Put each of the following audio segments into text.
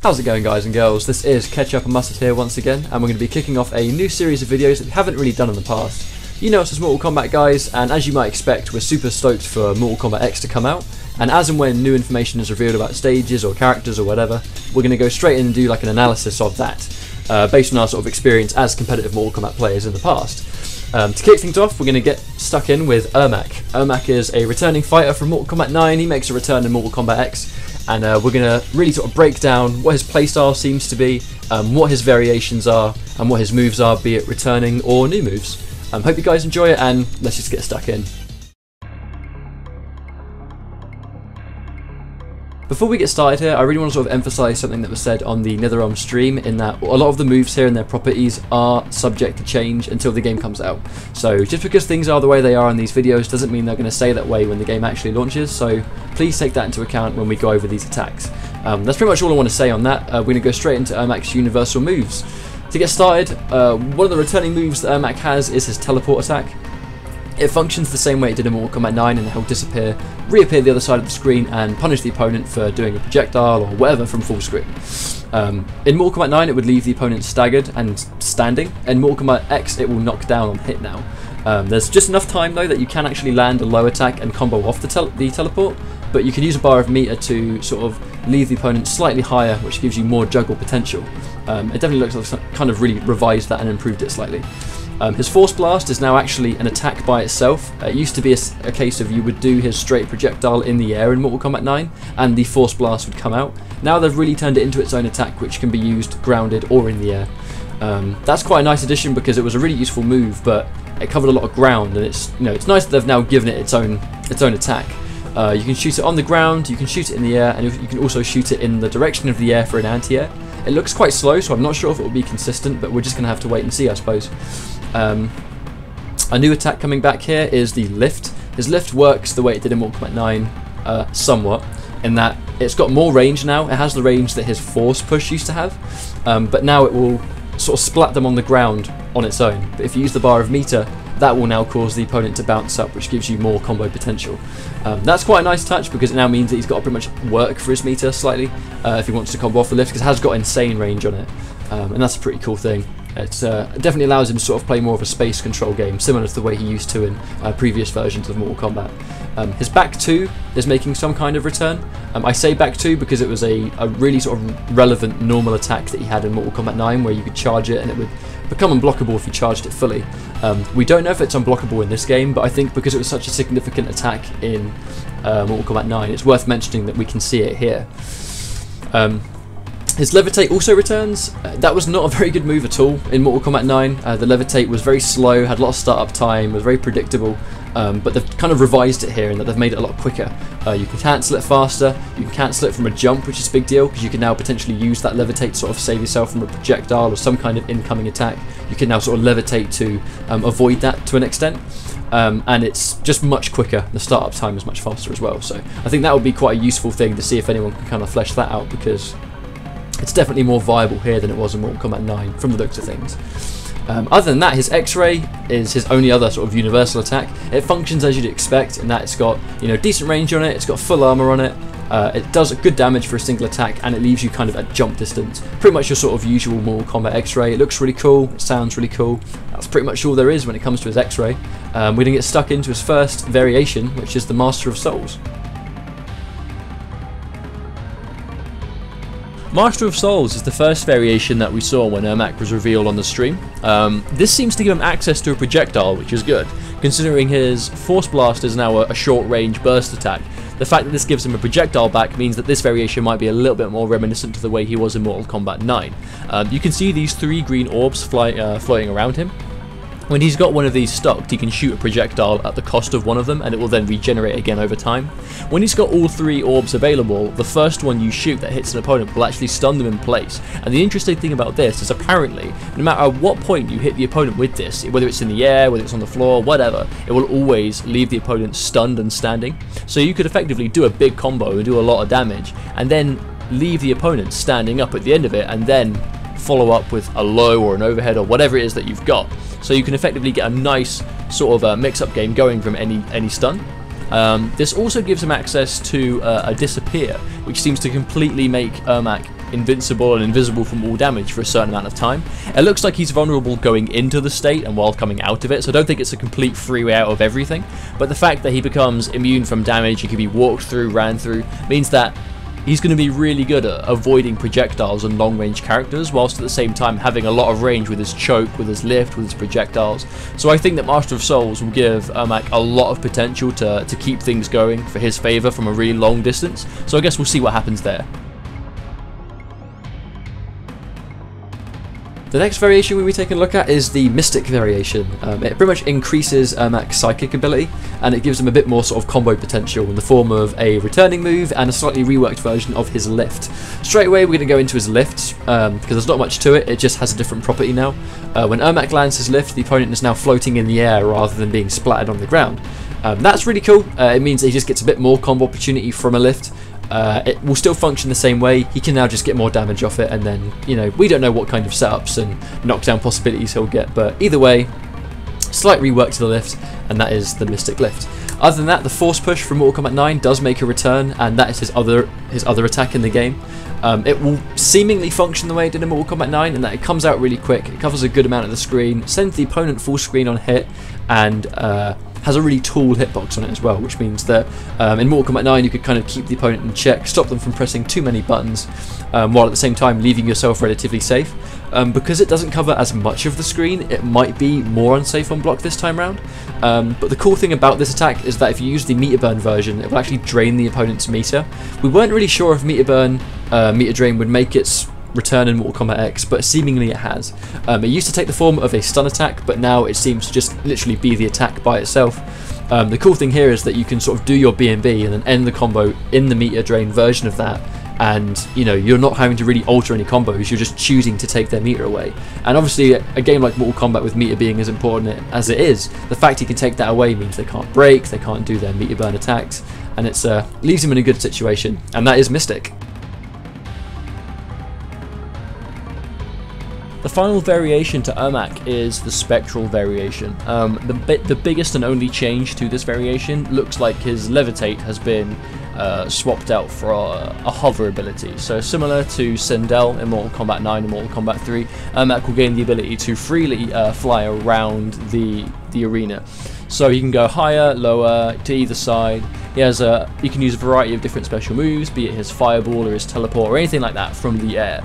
How's it going, guys and girls? This is Ketchup and Mustard here once again, and we're going to be kicking off a new series of videos that we haven't really done in the past. You know us as Mortal Kombat guys, and as you might expect, we're super stoked for Mortal Kombat X to come out, and as and when new information is revealed about stages or characters or whatever, we're going to go straight in and do like an analysis of that, based on our sort of experience as competitive Mortal Kombat players in the past. To kick things off, we're going to get stuck in with Ermac. Ermac is a returning fighter from Mortal Kombat 9, he makes a return in Mortal Kombat X, and we're going to really sort of break down what his playstyle seems to be, what his variations are, and what his moves are, be it returning or new moves. Hope you guys enjoy it, and let's just get stuck in. Before we get started here, I really want to sort of emphasise something that was said on the Netherrealm stream, in that a lot of the moves here and their properties are subject to change until the game comes out. So just because things are the way they are in these videos doesn't mean they're going to stay that way when the game actually launches, so please take that into account when we go over these attacks. That's pretty much all I want to say on that. We're going to go straight into Ermac's universal moves. To get started, one of the returning moves that Ermac has is his teleport attack. It functions the same way it did in Mortal Kombat 9, and he'll disappear, reappear the other side of the screen and punish the opponent for doing a projectile or whatever from full screen. In Mortal Kombat 9 it would leave the opponent staggered and standing. In Mortal Kombat X it will knock down on hit now. There's just enough time though that you can actually land a low attack and combo off the teleport, but you can use a bar of meter to sort of leave the opponent slightly higher, which gives you more juggle potential. It definitely looks like kind of really revised that and improved it slightly. His Force Blast is now actually an attack by itself. It used to be a case of you would do his straight projectile in the air in Mortal Kombat 9 and the Force Blast would come out. Now they've really turned it into its own attack, which can be used grounded or in the air. That's quite a nice addition because it was a really useful move, but it covered a lot of ground, and it's nice that they've now given it its own attack. You can shoot it on the ground, you can shoot it in the air, and you can also shoot it in the direction of the air for an anti-air. It looks quite slow, so I'm not sure if it will be consistent, but we're just going to have to wait and see, I suppose. A new attack coming back here is the lift. His lift works the way it did in Mortal Kombat 9, somewhat, in that it's got more range now. It has the range that his force push used to have, but now it will sort of splat them on the ground on its own. But if you use the bar of meter, that will now cause the opponent to bounce up, which gives you more combo potential. That's quite a nice touch because it now means that he's got to pretty much work for his meter slightly if he wants to combo off the lift, because it has got insane range on it, and that's a pretty cool thing. It definitely allows him to sort of play more of a space control game, similar to the way he used to in previous versions of Mortal Kombat. His back 2 is making some kind of return. I say back 2 because it was a really sort of relevant normal attack that he had in Mortal Kombat 9, where you could charge it and it would become unblockable if you charged it fully. We don't know if it's unblockable in this game, but I think because it was such a significant attack in Mortal Kombat 9, it's worth mentioning that we can see it here. His levitate also returns. That was not a very good move at all in Mortal Kombat 9. The levitate was very slow, had a lot of startup time, was very predictable, but they've kind of revised it here in that they've made it a lot quicker. You can cancel it faster, you can cancel it from a jump, which is a big deal because you can now potentially use that levitate to sort of save yourself from a projectile or some kind of incoming attack. You can now sort of levitate to avoid that to an extent. And it's just much quicker. The startup time is much faster as well, so I think that would be quite a useful thing to see if anyone can kind of flesh that out, because it's definitely more viable here than it was in Mortal Kombat 9 from the looks of things. Other than that, his X-Ray is his only other sort of universal attack. It functions as you'd expect in that it's got decent range on it, it's got full armor on it, it does good damage for a single attack, and it leaves you kind of at jump distance. Pretty much your sort of usual Mortal Kombat X-Ray. It looks really cool, it sounds really cool. That's pretty much all there is when it comes to his X-Ray. We're going to get stuck into his first variation, which is the Master of Souls. Master of Souls is the first variation that we saw when Ermac was revealed on the stream. This seems to give him access to a projectile, which is good, considering his Force Blast is now a short-range burst attack. The fact that this gives him a projectile back means that this variation might be a little bit more reminiscent to the way he was in Mortal Kombat 9. You can see these 3 green orbs floating around him. When he's got one of these stocked, he can shoot a projectile at the cost of one of them, and it will then regenerate again over time. When he's got all 3 orbs available, the first one you shoot that hits an opponent will actually stun them in place. And the interesting thing about this is apparently, no matter what point you hit the opponent with this, whether it's in the air, whether it's on the floor, whatever, it will always leave the opponent stunned and standing. So you could effectively do a big combo and do a lot of damage, and then leave the opponent standing up at the end of it, and then follow up with a low or an overhead or whatever it is that you've got. So you can effectively get a nice sort of mix-up game going from any stun. This also gives him access to a disappear, which seems to completely make Ermac invincible and invisible from all damage for a certain amount of time. It looks like he's vulnerable going into the state and while coming out of it, so I don't think it's a complete free way out of everything, but the fact that he becomes immune from damage, he can be walked through, ran through, means that he's going to be really good at avoiding projectiles and long-range characters, whilst at the same time having a lot of range with his choke, with his lift, with his projectiles. So I think that Master of Souls will give Ermac a lot of potential to keep things going for his favour from a really long distance. So I guess we'll see what happens there. The next variation we'll be taking a look at is the Mystic variation. It pretty much increases Ermac's psychic ability, and it gives him a bit more sort of combo potential in the form of a returning move and a slightly reworked version of his lift. Straight away we're going to go into his lifts, because there's not much to it, it just has a different property now. When Ermac lands his lift, the opponent is now floating in the air rather than being splattered on the ground. That's really cool. It means that he just gets a bit more combo opportunity from a lift. It will still function the same way. He can now just get more damage off it, and then, you know, we don't know what kind of setups and knockdown possibilities he'll get, but either way, slight rework to the lift, and that is the Mystic lift. Other than that, the Force Push from Mortal Kombat 9 does make a return, and that is his other attack in the game. It will seemingly function the way it did in Mortal Kombat 9, in that it comes out really quick, it covers a good amount of the screen, sends the opponent full screen on hit, and has a really tall hitbox on it as well, which means that in Mortal Kombat 9 you could kind of keep the opponent in check, stop them from pressing too many buttons, while at the same time leaving yourself relatively safe. Because it doesn't cover as much of the screen, it might be more unsafe on block this time round. But the cool thing about this attack is that if you use the meter burn version, it will actually drain the opponent's meter. We weren't really sure if meter burn, meter drain would make its return in Mortal Kombat X, but seemingly it has. It used to take the form of a stun attack, but now it seems to just literally be the attack by itself. The cool thing here is that you can sort of do your B&B and then end the combo in the meter drain version of that, and you know, you're not having to really alter any combos, you're just choosing to take their meter away. And obviously a game like Mortal Kombat with meter being as important as it is, the fact you can take that away means they can't break, they can't do their meter burn attacks, and it leaves them in a good situation, and that is Mystic. The final variation to Ermac is the Spectral variation. The biggest and only change to this variation looks like his Levitate has been swapped out for a hover ability. So similar to Sindel in Mortal Kombat 9 and Mortal Kombat 3, Ermac will gain the ability to freely fly around the arena. So he can go higher, lower, to either side. He can use a variety of different special moves, be it his fireball or his teleport or anything like that from the air.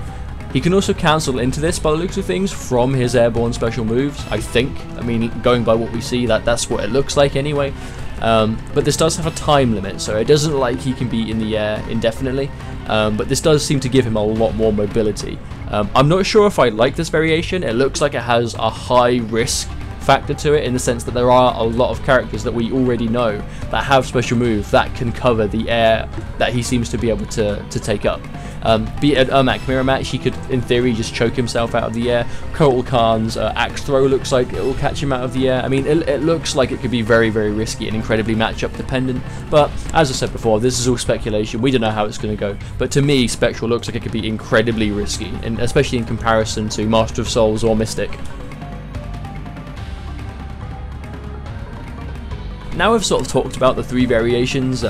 He can also cancel into this by the looks of things from his airborne special moves, I think. I mean, going by what we see, that's what it looks like anyway. But this does have a time limit, so it doesn't look like he can be in the air indefinitely. But this does seem to give him a lot more mobility. I'm not sure if I like this variation. It looks like it has a high risk factor to it, in the sense that there are a lot of characters that we already know that have special moves that can cover the air that he seems to be able to take up. Be it Ermac Mirror Match, he could in theory just choke himself out of the air. Kotal Khan's axe throw looks like it will catch him out of the air. I mean, it looks like it could be very, very risky and incredibly matchup dependent, but as I said before, this is all speculation. We don't know how it's going to go, but to me Spectral looks like it could be incredibly risky, and especially in comparison to Master of Souls or Mystic. Now we've sort of talked about the three variations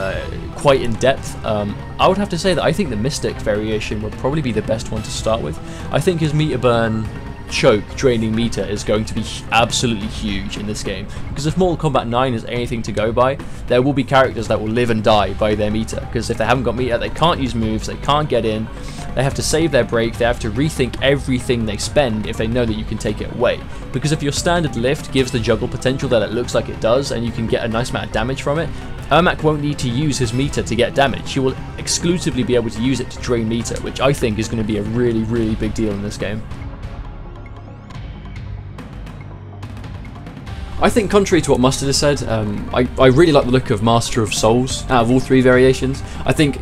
quite in depth, I would have to say that I think the Mystic variation would probably be the best one to start with. I think his meter burn choke draining meter is going to be absolutely huge in this game, because if Mortal Kombat 9 is anything to go by, there will be characters that will live and die by their meter, because if they haven't got meter, they can't use moves, they can't get in, they have to save their break, they have to rethink everything they spend if they know that you can take it away. Because if your standard lift gives the juggle potential that it looks like it does, and you can get a nice amount of damage from it, Ermac won't need to use his meter to get damage. He will exclusively be able to use it to drain meter, which I think is going to be a really, really big deal in this game. I think contrary to what Mustard has said, I really like the look of Master of Souls out of all three variations. I think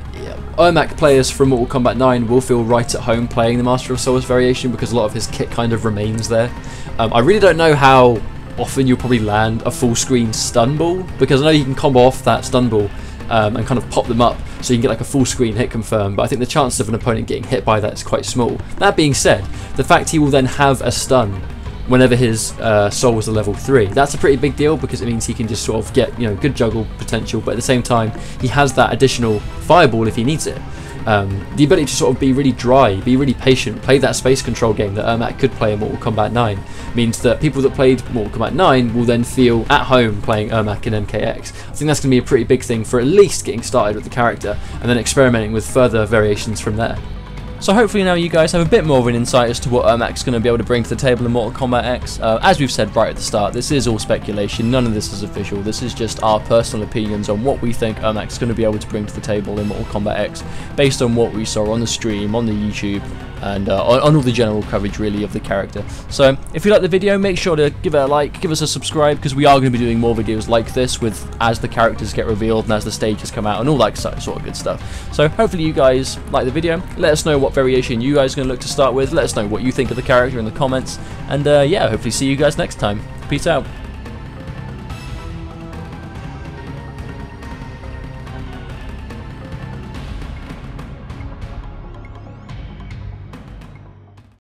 Ermac players from Mortal Kombat 9 will feel right at home playing the Master of Souls variation, because a lot of his kit kind of remains there. I really don't know how often you'll probably land a full screen stun ball, because I know you can combo off that stun ball and kind of pop them up so you can get like a full screen hit confirm, but I think the chances of an opponent getting hit by that is quite small. That being said, the fact he will then have a stun whenever his soul was a level 3, that's a pretty big deal, because it means he can just sort of get, you know, good juggle potential, but at the same time he has that additional fireball if he needs it. The ability to sort of be really dry, be really patient, play that space control game that Ermac could play in Mortal Kombat 9 means that people that played Mortal Kombat 9 will then feel at home playing Ermac in MKX. I think that's going to be a pretty big thing for at least getting started with the character and then experimenting with further variations from there. So hopefully now you guys have a bit more of an insight as to what Ermac's going to be able to bring to the table in Mortal Kombat X. As we've said right at the start, this is all speculation, none of this is official, this is just our personal opinions on what we think Ermac's going to be able to bring to the table in Mortal Kombat X, based on what we saw on the stream, on the YouTube, and on all the general coverage really of the character. So if you like the video, make sure to give it a like, give us a subscribe, because we are going to be doing more videos like this as the characters get revealed and as the stages come out and all that sort of good stuff. So hopefully you guys like the video, let us know what variation you guys are going to look to start with, let us know what you think of the character in the comments, and yeah, hopefully see you guys next time. Peace out.